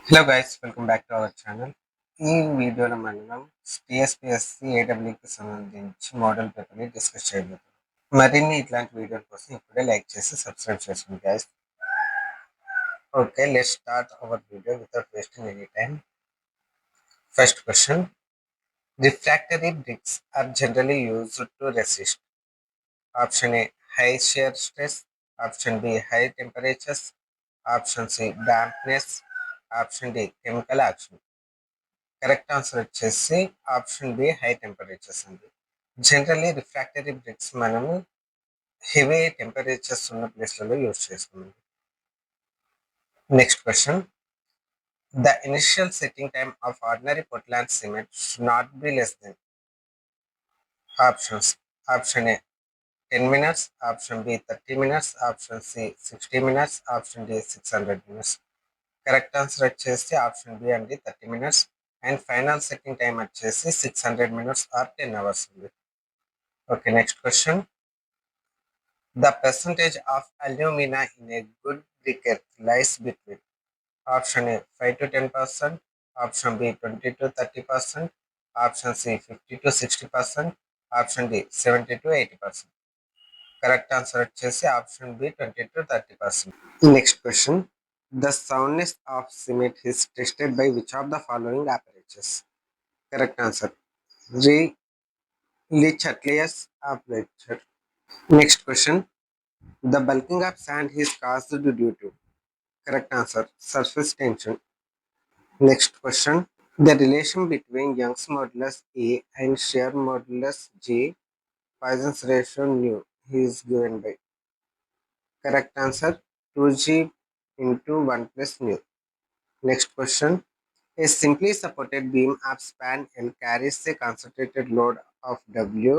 Hello guys, welcome back to our channel. ఈ వీడియోలో మనం టీఎస్పీఎస్సీ ఏడబ్ల్యూకి సంబంధించి మోడల్ పేపర్ని డిస్కస్ చేయబోతున్నాం. మరిన్ని ఇట్లాంటి వీడియోల కోసం ఇప్పుడే లైక్ చేసి సబ్స్క్రైబ్ చేసుకోండి guys. Okay, let's start our video without wasting any time. First question. Refractory bricks are generally used to resist option A high shear stress, option B high temperatures, option C dampness, option D chemical action. Correct answer వచ్చేసి option B high temperatures అండి. Generally refractory bricks మనము heavy temperatures ఉన్న ప్లేస్లలో use చేస్తామండి. Next question. The initial setting time of ordinary Portland cement should not be less than options. Option A 10 minutes, option B 30 minutes, option C 60 minutes, option D 600 minutes. Correct answer వచ్చేసి option B అండి 30 minutes. And final setting time వచ్చేసి 600 minutes are 10 hours ఉంది. Okay, next question. The percentage of alumina in a good briquette lies between option A 5 to 10%, option B 20 to 30%, option C 50 to 60%, option D 70 to 80%. Correct answer వచ్చేసి option B 20 to 30%. Next question. The soundness of cement is tested by which of the following apparatus? Correct answer Lee-Chatelier apparatus. Next question. The bulking of sand is caused due to. Correct answer surface tension. Next question. The relation between Young's modulus A and shear modulus G, Poisson's ratio nu, is given by. Correct answer 2G into 1 plus nu. Next question. A simply supported beam of span L carries a concentrated load of W.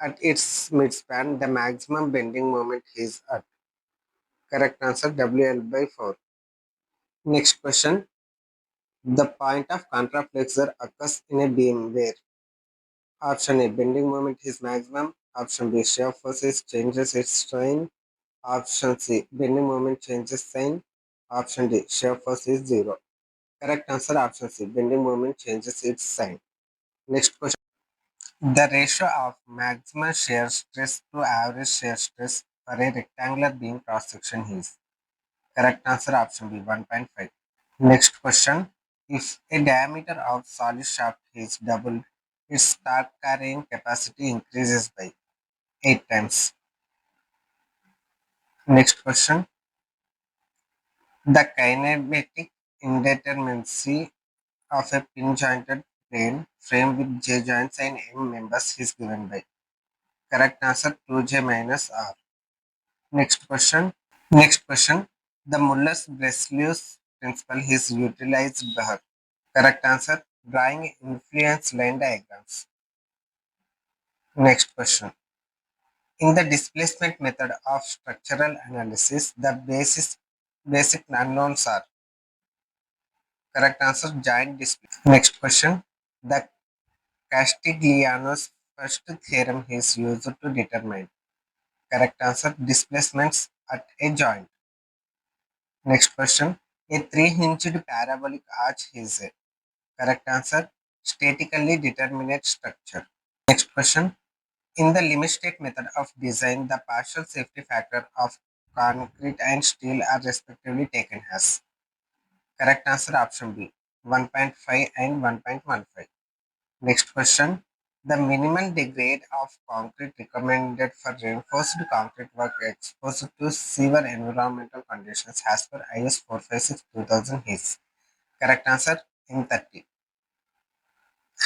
At its midspan, the maximum bending moment is at. Correct answer WL by 4. Next question. The point of contraflexure occurs in a beam where option A bending moment is maximum, option B shear forces changes its strain, option C bending moment changes sign, option D shear force is 0. Correct answer option C bending moment changes its sign. Next question. The ratio of maximum shear stress to average shear stress for a rectangular beam cross section is. Correct answer option B 1.5. Next question. If a diameter of solid shaft is doubled, its torque carrying capacity increases by 8 times. Next question. The kinematic indeterminacy of a pin jointed plane frame with J joints and M members is given by. Correct answer 2J minus R. Next question. Next question. The Muller's-Breslius principle is utilized by. Correct answer drawing influence line diagrams. Next question. In the displacement method of structural analysis, the basic unknowns are. Correct answer joint displacement. Next question. The Castigliano's first theorem is used to determine. Correct answer displacements at a joint. Next question. A 3-hinged parabolic arch is a. Correct answer statically determinate structure. Next question. In the limit state method of design, the partial safety factor of concrete and steel are respectively taken as. Correct answer option B 1.5 and 1.15. Next question. The minimal degrade of concrete recommended for reinforced concrete work exposed to severe environmental conditions as per IS 456-2000 is. Correct answer M30.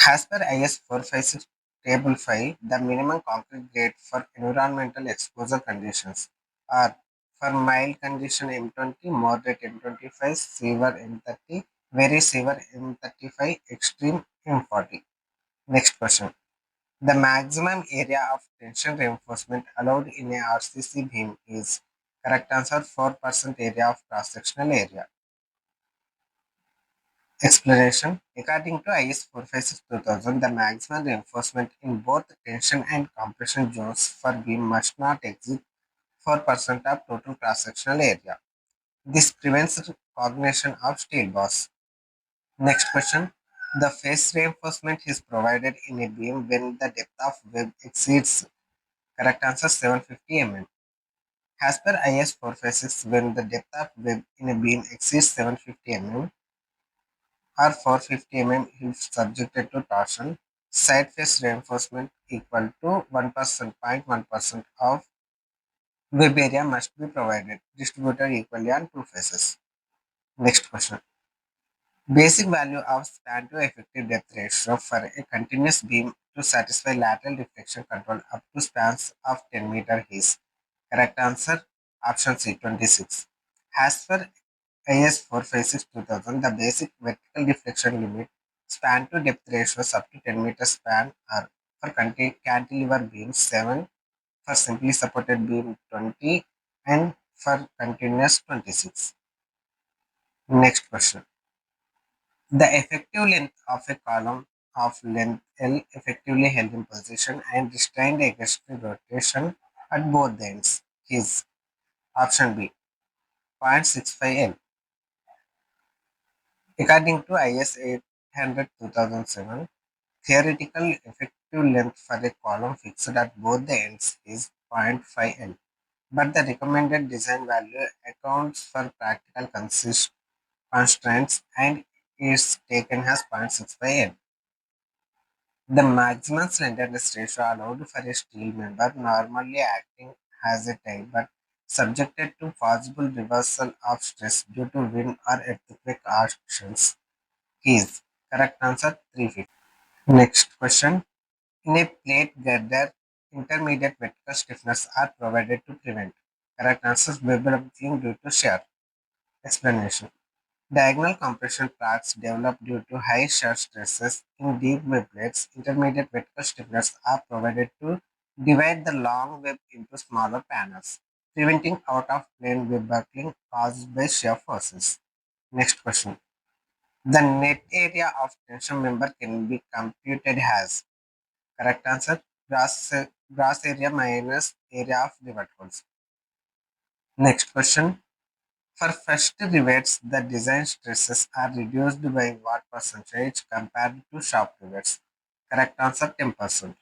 As per IS 456 Table 5, the minimum concrete grade for environmental exposure conditions are for mild condition M20, moderate M25, severe M30, very severe M35, extreme M40. Next question. The maximum area of tension reinforcement allowed in a RCC beam is. Correct answer 4% area of cross-sectional area. Explanation. According to IS 456-2000, the maximum reinforcement in both tension and compression zones for beam must not exceed 4% of total cross-sectional area. This prevents cognation of steel bars. Next question. The phase reinforcement is provided in a beam when the depth of web exceeds, correct answer, 750 mm. As per IS 456, when the depth of web in a beam exceeds 750 mm or 450 mm if subjected to torsion, side face reinforcement equal to 1%, 0.1% of web area must be provided, distributed equally on two faces. Next question. Basic value of span to effective depth ratio for a continuous beam to satisfy lateral deflection control up to spans of 10 meter is, correct answer, option C, 26. As per IS 456 2000, the basic vertical deflection limit span to depth ratios up to 10 meter span are for cantilever beams 7, for simply supported beam 20, and for continuous 26. Next question. The effective length of a column of length L effectively held in position and restrained against rotation at both ends is, option B, 0.65 L. According to IS 800 2007, theoretical effective length for a column fixed at both the ends is 0.5 L, but the recommended design value accounts for practical constraints and is taken as 0.65 L. The maximum slenderness ratio allowed for a steel member normally acting as a tie but subjected to possible reversal of stress due to wind or earthquake actions is, correct answer, 350. Next question. In a plate girder, intermediate vertical stiffness are provided to prevent, correct answer, buckling due to shear. Explanation. Diagonal compression cracks develop due to high shear stresses in deep web plates. Intermediate vertical stiffeners are provided to divide the long web into smaller panels, preventing out-of-plane web buckling caused by shear forces. Next question. The net area of tension member can be computed as, correct answer, gross area minus area of rivet holes. Next question. For first rivets, the design stresses are reduced by what percentage compared to shop rivets? Correct answer, 10%.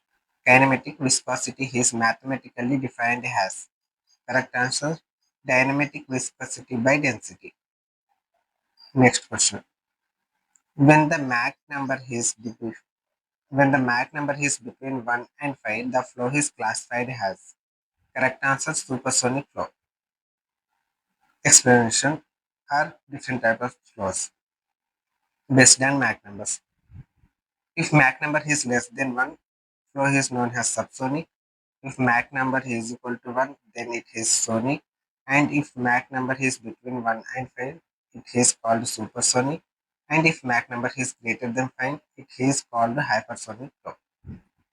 Kinematic viscosity is mathematically defined as, correct answer, dynamic viscosity by density. Next question. When the Mach number is between when the Mach number is between 1 and 5, the flow is classified as, correct answer, supersonic flow. Explanation are different types of flows based on Mach numbers. If Mach number is less than 1, flow is known as subsonic. If Mach number is equal to 1, then it is sonic. And if Mach number is between 1 and 5, it is called supersonic. And if Mach number is greater than 5, it is called hypersonic flow.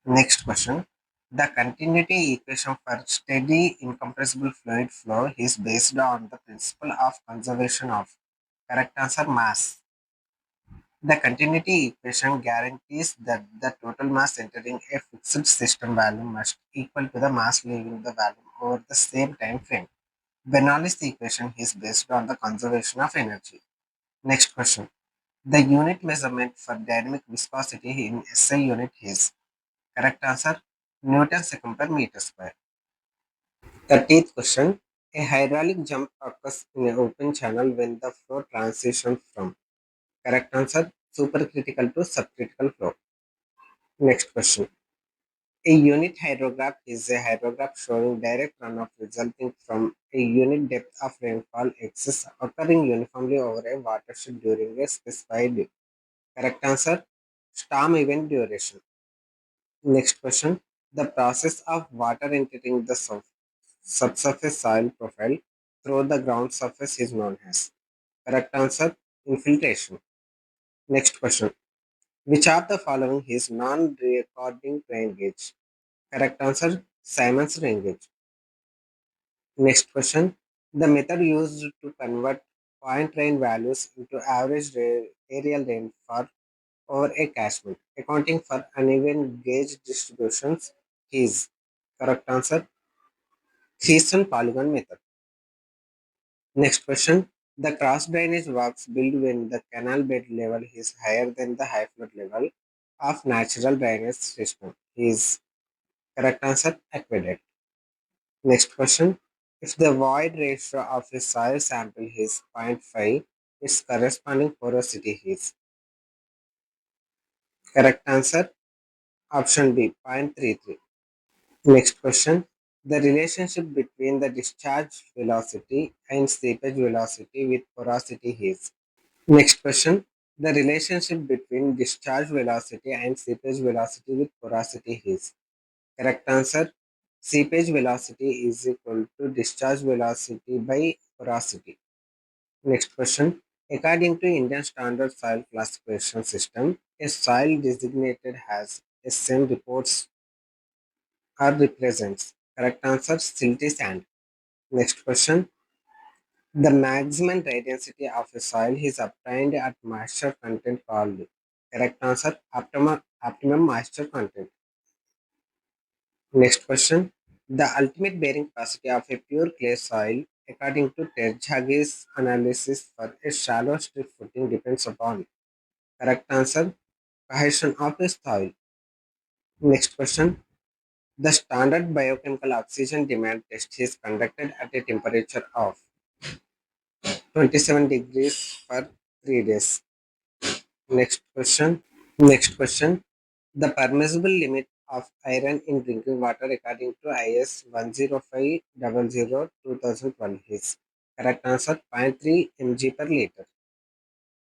Next question. The continuity equation for steady incompressible fluid flow is based on the principle of conservation of, correct answer, mass. The continuity equation guarantees that the total mass entering a fixed system volume must equal to the mass leaving the volume over the same time frame. Bernoulli's equation is based on the conservation of energy. Next question. The unit measurement for dynamic viscosity in SI unit is, correct answer, Newton second per meter square. 30th question. A hydraulic jump occurs in an open channel when the flow transitions from, correct answer, supercritical to subcritical flow. Next question. A unit hydrograph is a hydrograph showing direct runoff resulting from a unit depth of rainfall excess occurring uniformly over a watershed during a specified, correct answer, storm event duration. Next question. The process of water entering the subsurface soil profile through the ground surface is known as, correct answer, infiltration. Next question. Which of the following is non-recording strain gauge? Correct answer, Simon's strain gauge. Next question. The method used to convert point rain values into average aerial rainfall over a catchment, accounting for uneven gauge distributions is, correct answer, Thiessen polygon method. Next question. The cross drainage works built when the canal bed level is higher than the high flood level of natural drainage system. Is correct answer aqueduct. Next question. If the void ratio of a soil sample is zero point 0.5, its corresponding porosity is correct answer option B 0.33. Next question. The relationship between the discharge velocity and seepage velocity with porosity is. Next question. The relationship between discharge velocity and seepage velocity with porosity is. Correct answer. Seepage velocity is equal to discharge velocity by porosity. Next question. According to Indian Standard Soil Classification System, a soil designated as SM reports or represents. Correct answer. Silty sand. Next question. The maximum dry density of a soil is obtained at moisture content called. Correct answer. Optimum moisture content. Next question. The ultimate bearing capacity of a pure clay soil, according to Terjaghi's analysis for a shallow strip footing, depends upon. Correct answer. Cohesion of a soil. Next question. The standard biochemical oxygen demand test is conducted at a temperature of 27 degrees for 3 days. Next question. Next question. The permissible limit of iron in drinking water according to IS 10500-2012 is correct answer 0.3 mg per liter.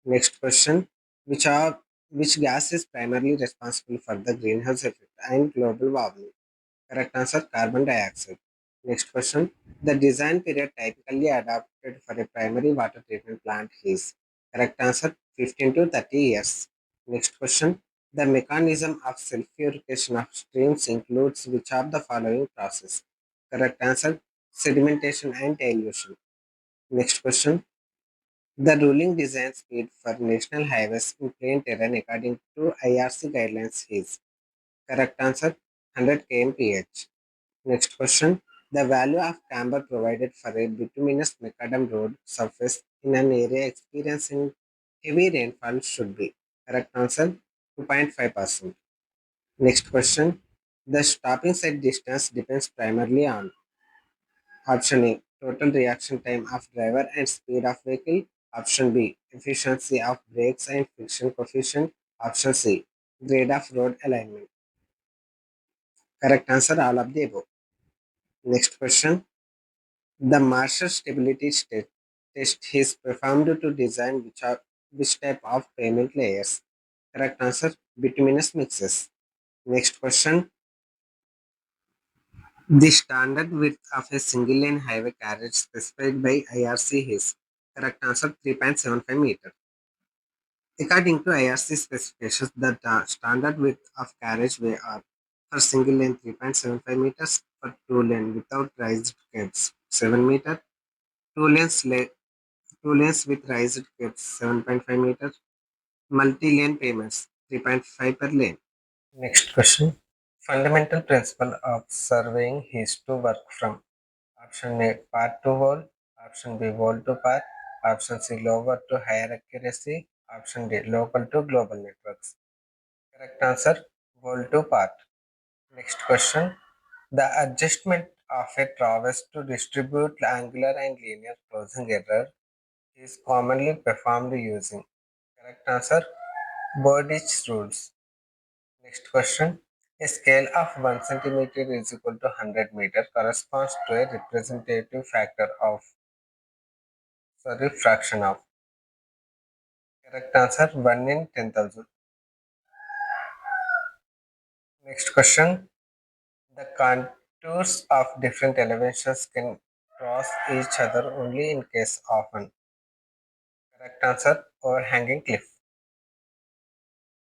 Next question. Which are which gas is primarily responsible for the greenhouse effect and global warming? Correct answer carbon dioxide. Next question. The design period typically adopted for a primary water treatment plant is correct answer 15 to 30 years. Next question. The mechanism of self-purification of streams includes which of the following process? Correct answer sedimentation and dilution. Next question. The ruling design speed for national highways in plain terrain according to IRC guidelines is correct answer 100 kmph. Next question. The value of camber provided for a bituminous macadam road surface in an area experiencing heavy rainfall should be. Correct answer 2.5%. Next question. The stopping set distance depends primarily on option A. Total reaction time of driver and speed of vehicle. Option B. Efficiency of brakes and friction coefficient. Option C. Grade of road alignment. Correct answer all of the above. Next question. The Marshall stability test is performed to design which type of pavement layers. Correct answer bituminous mixes. Next question. The standard width of a single lane highway carriage specified by IRC is correct answer 3.75 meter. According to IRC specifications, the standard width of carriageway are for single lane 3.75 meters, for two lane without raised cabs 7 meter, two lanes two lanes with raised cabs 7.5 meters, multi-lane payments 3.5 per lane. Next question. Fundamental principle of surveying is to work from option A part to wall, option B wall to part, option C lower to higher accuracy, option D local to global networks. Correct answer wall to part. Next question. The adjustment of a traverse to distribute angular and linear closing error is commonly performed using. Correct answer Bowditch rules. Next question. A scale of 1 centimeter is equal to 100 meter corresponds to a representative factor of, sorry, fraction of. Correct answer 1 in 10,000. Next question. The contours of different elevations can cross each other only in case of an. Correct answer overhanging cliff.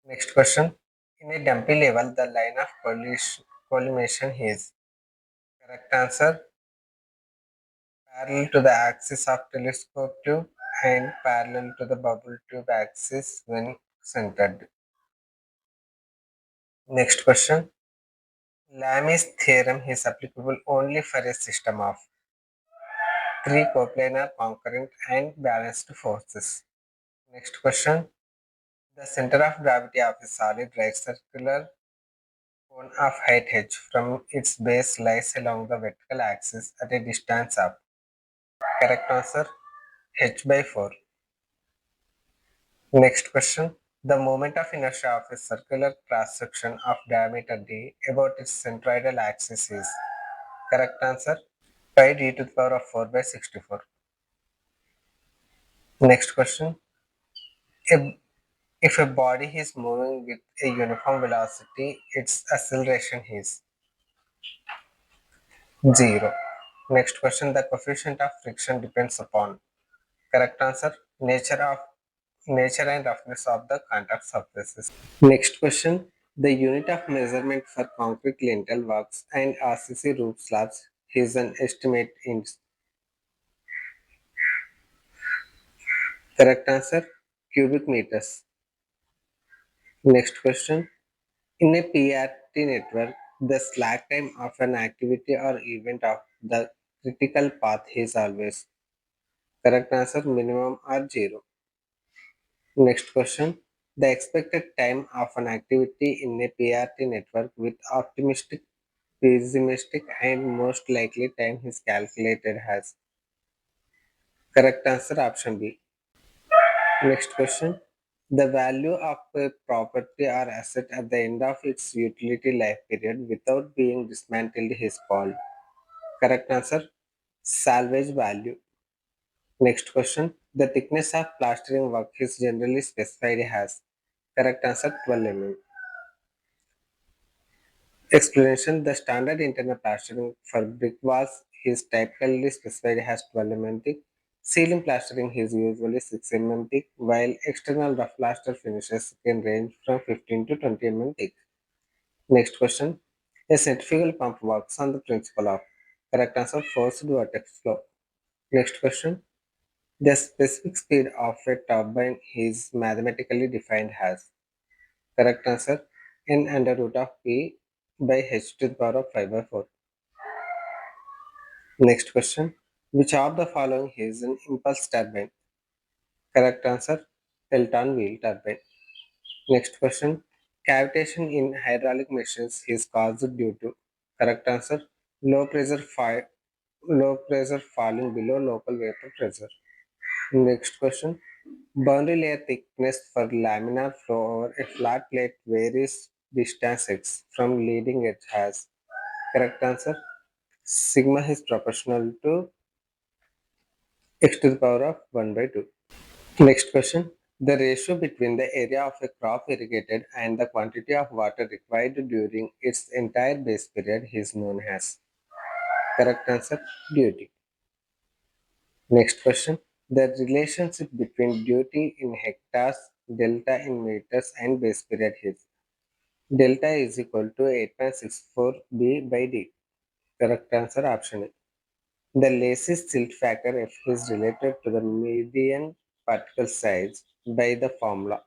Next question. In a dumpy level, the line of collimation is. Correct answer parallel to the axis of telescope tube and parallel to the bubble tube axis when centered. Next question. Lami's theorem is applicable only for a system of. Three coplanar, concurrent, and balanced forces. Next question. The center of gravity of a solid right circular cone of height h from its base lies along the vertical axis at a distance of. Correct answer h by 4. Next question. The moment of inertia of a circular cross section of diameter d about its centroidal axis is. Correct answer 5 d to the power of 4 by 64. Next question. If, if a body is moving with a uniform velocity, its acceleration is 0. Next question. The coefficient of friction depends upon. Correct answer nature and roughness of the contact surfaces. Next question. The unit of measurement for concrete lintel works and RCC roof slabs is an estimate in. Correct answer cubic meters. Next question. In a PRT network, the slack time of an activity or event of the critical path is always. Correct answer minimum or 0. Next question. The expected time of an activity in a PRT network with optimistic, pessimistic, and most likely time is calculated as. Correct answer option B. Next question. The value of a property or asset at the end of its utility life period without being dismantled is called. Correct answer salvage value. Next question. The thickness of plastering work is generally specified as. Correct answer 12 mm. Explanation. The standard internal plastering for brick walls is typically specified as 12 mm thick. Ceiling plastering is usually 6 mm thick, while external rough plaster finishes can range from 15 to 20 mm thick. Next question. A centrifugal pump works on the principle of. Correct answer forced vortex flow. Next question. The specific speed of a turbine is mathematically defined as. Correct answer n under root of p by h to the power of 5 by 4. Next question. Which of the following is an impulse turbine? Correct answer Pelton wheel turbine. Next question. Cavitation in hydraulic machines is caused due to. Correct answer low pressure low pressure falling below local vapor pressure. Next question. Boundary layer thickness for laminar flow over a flat plate varies distance x from leading edge has. Correct answer. Sigma is proportional to x to the power of 1 by 2. Next question. The ratio between the area of a crop irrigated and the quantity of water required during its entire base period is known as. Correct answer. Duty. Next question. The relationship between duty in hectares, delta in meters, and base period is. Delta is equal to 8.64 B by D. Correct answer option A. The lacy silt factor F is related to the median particle size by the formula.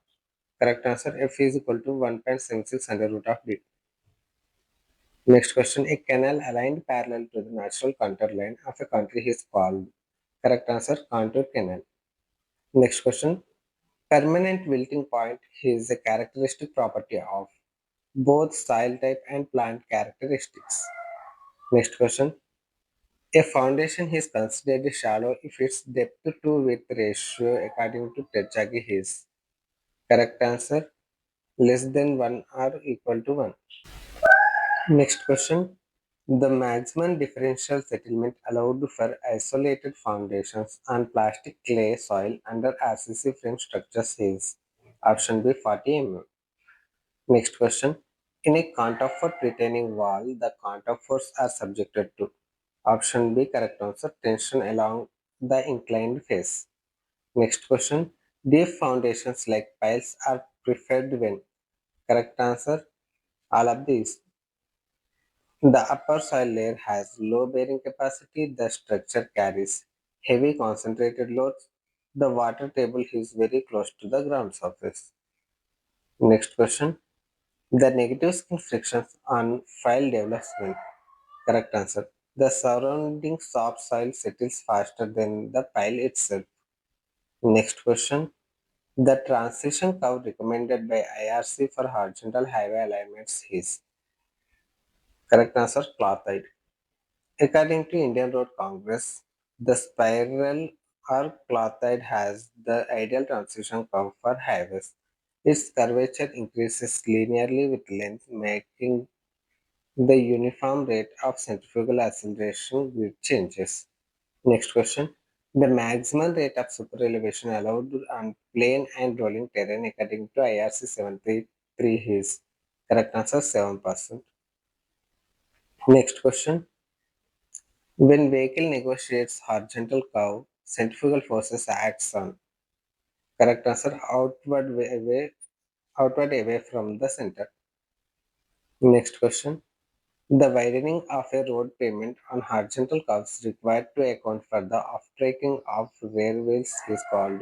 Correct answer F is equal to 1.76 under root of D. Next question. A canal aligned parallel to the natural contour line of a country is called. Correct answer contour canal. Next question. Permanent wilting point is a characteristic property of both soil type and plant characteristics. Next question. A foundation is considered shallow if its depth to width ratio according to Techagi is. Correct answer less than 1 or equal to 1. Next question. The maximum differential settlement allowed for isolated foundations on plastic clay soil under RCC frame structures is option B 40 mm. Next question. In a counterfort retaining wall, the counterforts are subjected to option B correct answer tension along the inclined face. Next question. Deep foundations like piles are preferred when correct answer all of these. The upper soil layer has low bearing capacity. The structure carries heavy concentrated loads. The water table is very close to the ground surface. Next question. The negative skin frictions on file develops when. Correct answer. The surrounding soft soil settles faster than the pile itself. Next question. The transition curve recommended by IRC for horizontal highway alignments is correct answer clothed. According to Indian Road Congress, the spiral or clothed has the ideal transition curve for highways. Its curvature increases linearly with length, making the uniform rate of centrifugal acceleration with changes. Next question. The maximum rate of superelevation allowed on plain and rolling terrain according to IRC 733 is correct answer 7%. Next question. When vehicle negotiates horizontal curve, centrifugal forces acts on correct answer outward away from the center. Next question. The widening of a road pavement on horizontal curves required to account for the off-breaking of rear wheels is called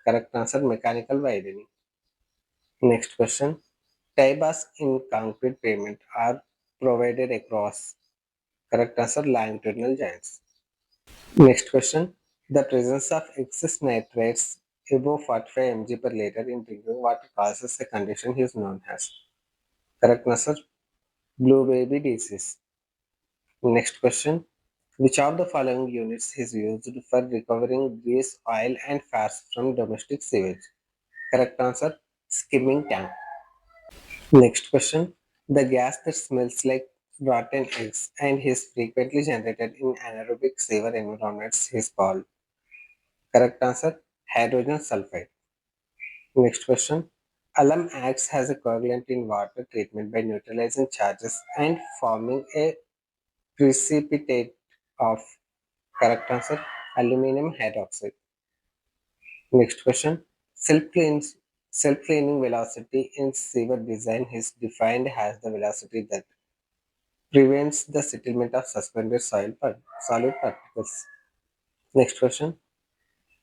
correct answer mechanical widening. Next question. Tie bars in concrete pavement are provided across correct answer longitudinal joints. Next question. The presence of excess nitrates above 45 mg per liter in drinking water causes a condition is known as correct answer blue baby disease. Next question. Which of the following units is used for recovering grease, oil, and fats from domestic sewage? Correct answer skimming tank. Next question. The gas that smells like rotten eggs and is frequently generated in anaerobic sewer environments is called correct answer hydrogen sulfide. Next question. Alum acts as a coagulant in water treatment by neutralizing charges and forming a precipitate of correct answer aluminum hydroxide. Next question. Self-cleaning velocity in sewer design is defined as the velocity that prevents the settlement of suspended solid particles. Next question.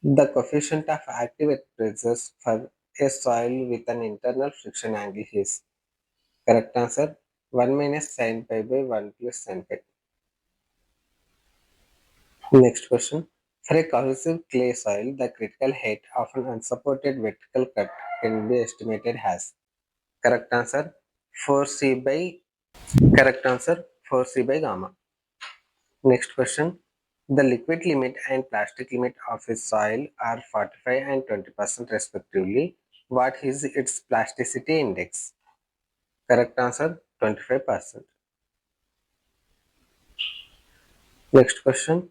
The coefficient of active pressures for a soil with an internal friction angle is correct answer 1 minus sin pi by 1 plus sin pi. Next question. For a cohesive clay soil, the critical height of an unsupported vertical cut can be estimated as correct answer 4c by correct answer 4c by gamma. Next question. The liquid limit and plastic limit of a soil are 45 and 20% respectively. What is its plasticity index? Correct answer 25%. Next question.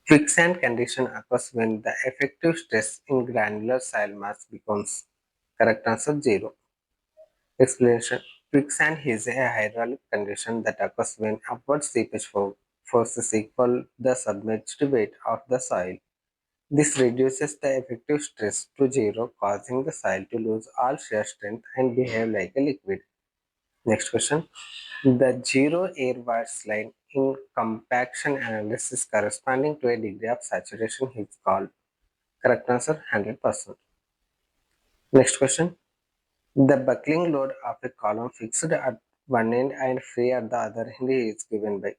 Quicksand condition occurs when the effective stress in granular soil mass becomes correct answer 0. Explanation. Quicksand is a hydraulic condition that occurs when upward seepage forces equal the submerged weight of the soil. This reduces the effective stress to zero, causing the soil to lose all shear strength and behave like a liquid. Next question. The zero air voids line in compaction analysis corresponding to a degree of saturation is called correct answer 100%. Next question. The buckling load of a column fixed at one end and free at the other end is given by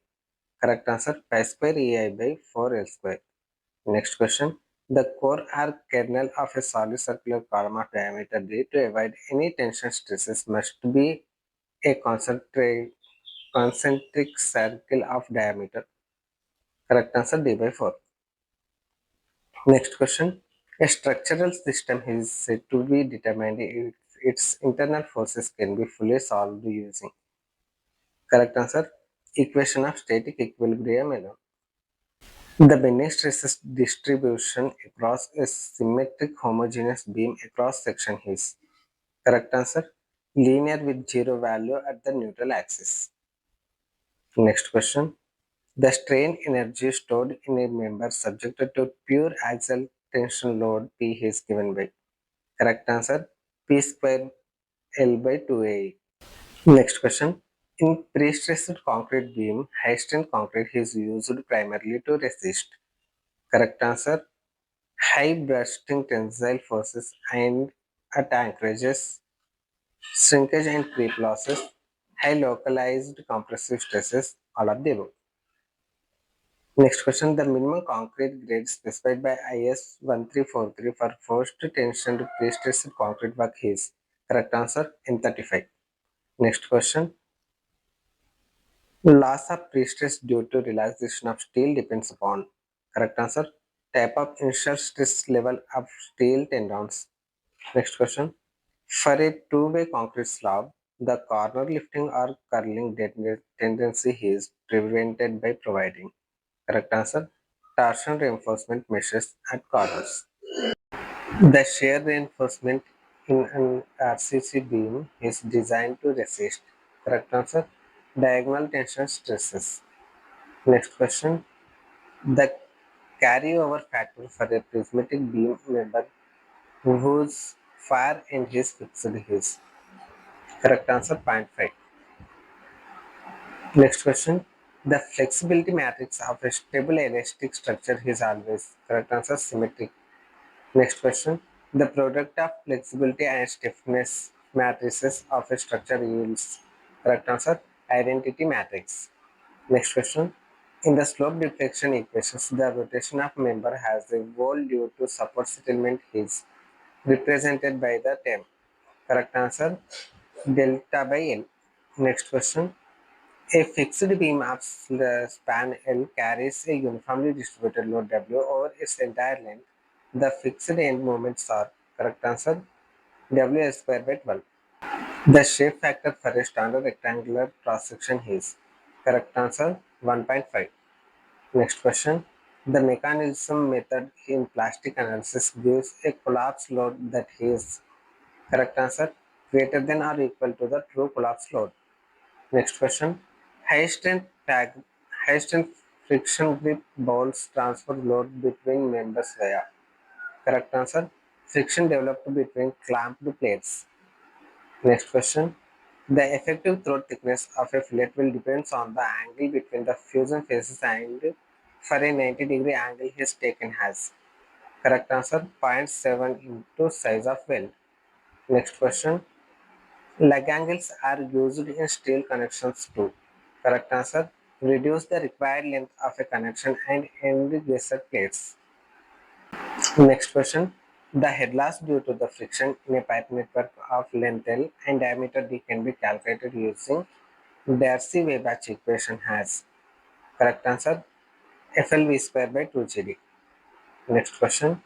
correct answer pi square EI by 4 L square. Next question. The core or kernel of a solid circular column of diameter d to avoid any tension stresses must be a concentric circle of diameter. Correct answer d by 4. Next question. A structural system is said to be determined if its internal forces can be fully solved using correct answer equation of static equilibrium alone. The bending stresses distribution across a symmetric homogeneous beam across section is correct answer linear with zero value at the neutral axis. Next question. The strain energy stored in a member subjected to pure axial tension load P is given by correct answer P square L by 2A. Next question. In pre-stressed concrete beam, high strength concrete is used primarily to resist correct answer high bursting tensile forces and at anchorages, shrinkage and creep losses, high localized compressive stresses, all of the above. Next question, the minimum concrete grade specified by IS 1343 for forced tension pre-stressed concrete work is correct answer N35. Next question, loss of pre-stress due to relaxation of steel depends upon correct answer type of initial stress level of steel tendons. Next question, for a two-way concrete slab, the corner lifting or curling tendency is prevented by providing correct answer torsion reinforcement meshes at corners. The shear reinforcement in an RCC beam is designed to resist correct answer diagonal tension stresses. Next question, the carryover factor for a prismatic beam member whose far end is fixed is correct answer 0.5. Next question, the flexibility matrix of a stable elastic structure is always correct answer symmetric. Next question, the product of flexibility and stiffness matrices of a structure yields correct answer identity matrix. Next question, in the slope deflection equations, the rotation of member has a wall due to support settlement is represented by the term correct answer delta by L. Next question, a fixed beam of the span L carries a uniformly distributed load W over its entire length. The fixed end moments are correct answer W S square by 12. The shape factor for a standard rectangular cross section is correct answer 1.5. Next question. The mechanism method in plastic analysis gives a collapse load that is correct answer greater than or equal to the true collapse load. Next question. High strength high strength friction grip balls transfer load between members via correct answer friction developed between clamped plates. Next question. The effective throat thickness of a fillet will depends on the angle between the fusion faces and for a 90-degree angle is taken as correct answer 0.7 into size of weld. Next question. Leg angles are used in steel connections too. Correct answer. Reduce the required length of a connection and end gesture plates. Next question. The head loss due to the friction in a pipe network of length L and diameter D can be calculated using Darcy-Weisbach equation has correct answer FLV square by 2GD. Next question.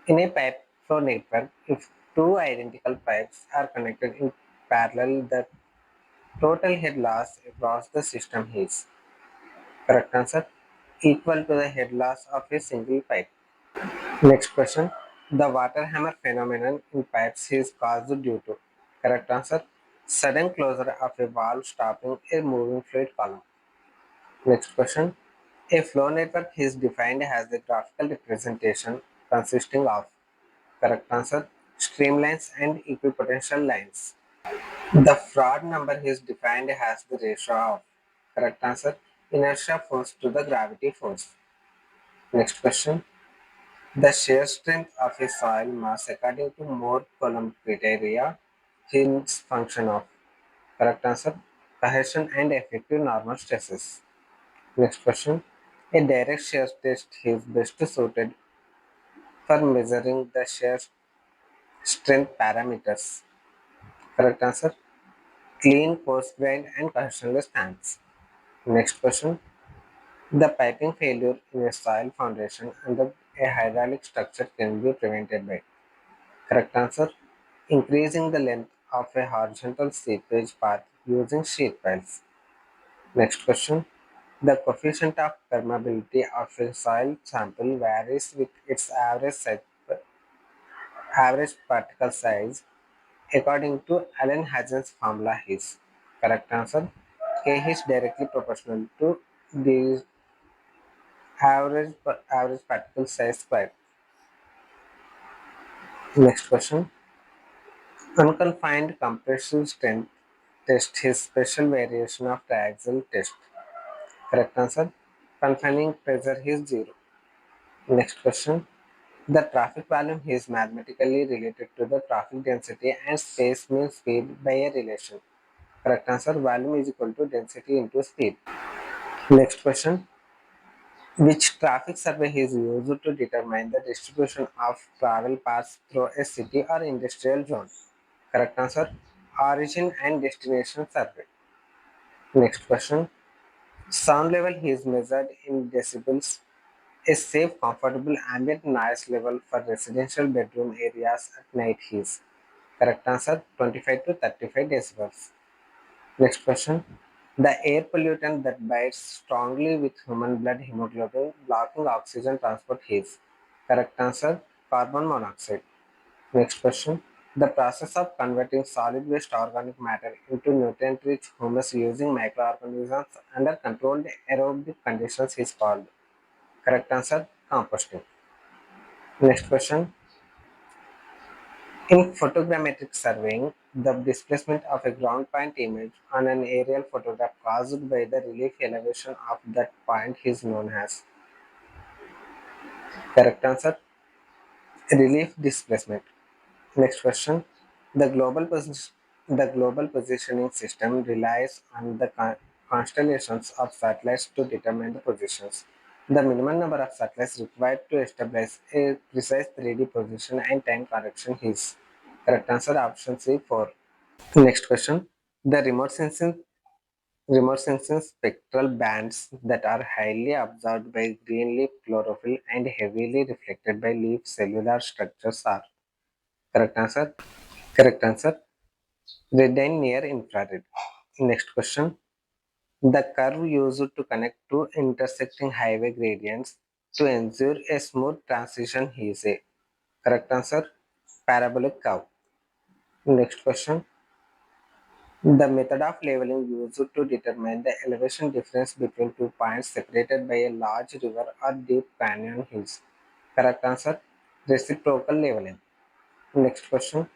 In a pipe flow network, if two identical pipes are connected in parallel, the total head loss across the system is correct answer equal to the head loss of a single pipe. Next question. The water hammer phenomenon in pipes is caused due to correct answer sudden closure of a valve stopping a moving fluid column. Next question. A flow network is defined as a graphical representation consisting of correct answer streamlines and equipotential lines. The fraud number is defined as the ratio of correct answer inertia force to the gravity force. Next question. The shear strength of a soil mass according to Moore column criteria is function of correct answer cohesion and effective normal stresses. Next question. A direct shear test is best suited for measuring the shear strength parameters. Correct answer clean, coarse grained and cohesionless tanks. Next question. The piping failure in a soil foundation under a hydraulic structure can be prevented by correct answer increasing the length of a horizontal seepage path using sheet piles. Next question. The coefficient of permeability of a soil sample varies with its average particle size according to Allen Hazen's formula is correct answer K is directly proportional to the average particle size square. Next question. Unconfined compressive strength test is special variation of the axial test. Correct answer. Confining pressure is zero. Next question. The traffic volume is mathematically related to the traffic density and space mean speed by a relation. Correct answer. Volume is equal to density into speed. Next question. Which traffic survey is used to determine the distribution of travel paths through a city or industrial zone? Correct answer. Origin and destination survey. Next question. Sound level is measured in decibels. A safe, comfortable ambient noise level for residential bedroom areas at night is. Correct answer 25 to 35 decibels. Next question. The air pollutant that binds strongly with human blood hemoglobin, blocking oxygen transport is. Correct answer carbon monoxide. Next question. The process of converting solid waste organic matter into nutrient rich humus using microorganisms under controlled aerobic conditions is called. Correct answer composting. Next question. In photogrammetric surveying, the displacement of a ground point image on an aerial photograph caused by the relief elevation of that point is known as. Correct answer relief displacement. Next question. The global positioning system relies on the constellations of satellites to determine the positions. The minimum number of satellites required to establish a precise 3D position and time correction is. Correct answer option C 4. Next question. The remote sensing spectral bands that are highly absorbed by green leaf chlorophyll and heavily reflected by leaf cellular structures are. Correct answer. Correct answer. Red and near infrared. Next question. The curve used to connect two intersecting highway gradients to ensure a smooth transition is a. Correct answer. Parabolic curve. Next question. The method of leveling used to determine the elevation difference between 2 points separated by a large river or deep canyon is. Correct answer. Reciprocal leveling. Next question.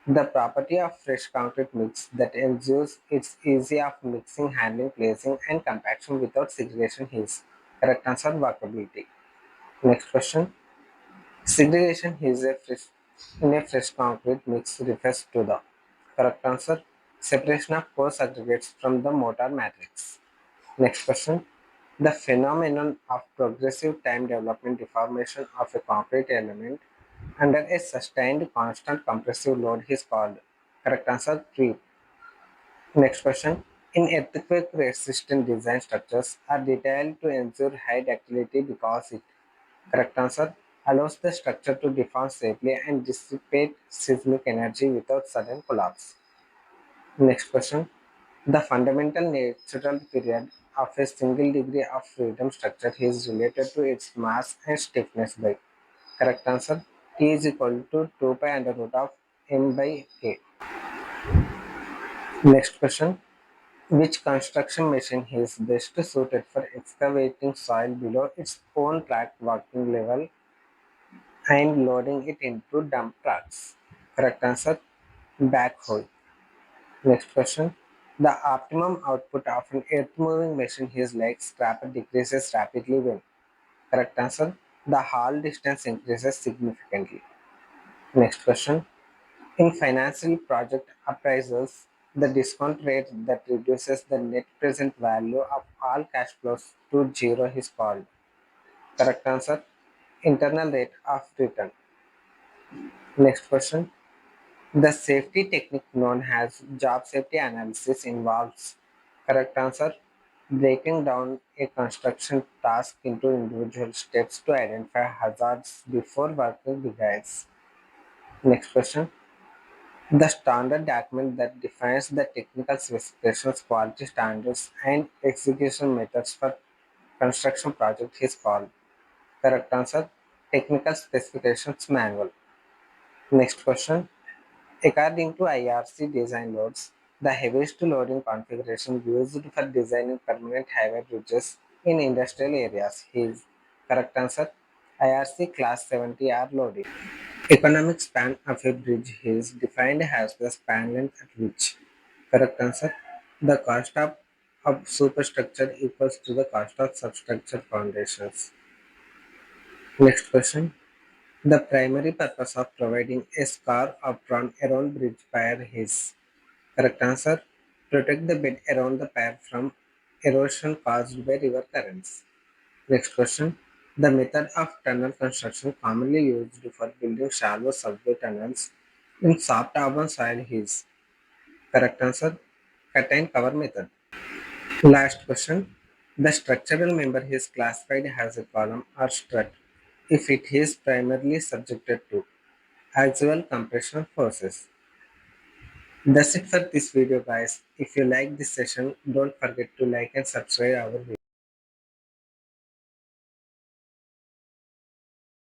The property of fresh concrete mix that ensures its easy of mixing, handling, placing, and compaction without segregation is. Correct answer workability. Next question. Segregation is a fresh, in a fresh concrete mix refers to the. Correct answer. Separation of coarse aggregates from the mortar matrix. Next question. The phenomenon of progressive time development deformation of a concrete element under a sustained constant compressive load is called. Correct answer 3. Next question. In earthquake resistant design structures are detailed to ensure high ductility because it. Correct answer allows the structure to deform safely and dissipate seismic energy without sudden collapse. Next question. The fundamental natural period of a single degree of freedom structure is related to its mass and stiffness by. Correct answer T is equal to 2 pi under root of m by k. Next question. Which construction machine is best suited for excavating soil below its own track working level and loading it into dump trucks? Correct answer backhoe. Next question. The optimum output of an earth moving machine is like scrapper decreases rapidly when. Correct answer. The haul distance increases significantly. Next question. In financial project appraisals, the discount rate that reduces the net present value of all cash flows to zero is called. Correct answer. Internal rate of return. Next question. The safety technique known as job safety analysis involves. Correct answer. Breaking down a construction task into individual steps to identify hazards before working begins. Next question. The standard document that defines the technical specifications, quality standards, and execution methods for construction project is called. Correct answer. Technical Specifications Manual. Next question. According to IRC design loads, the heaviest loading configuration used for designing permanent highway bridges in industrial areas is. Correct answer. IRC Class 70R loading. Economic span of a bridge is defined as the span length at which. Correct answer. The cost of superstructure equals to the cost of substructure foundations. Next question. The primary purpose of providing a scar apron around bridge pier is. Correct answer. Protect the bed around the pier from erosion caused by river currents. Next question. The method of tunnel construction commonly used for building shallow subway tunnels in soft urban soil is. Correct answer. Cut and cover method. Last question. The structural member is classified as a column or strut if it is primarily subjected to axial compression forces. That's it for this video guys. If you like this session, don't forget to like and subscribe our video.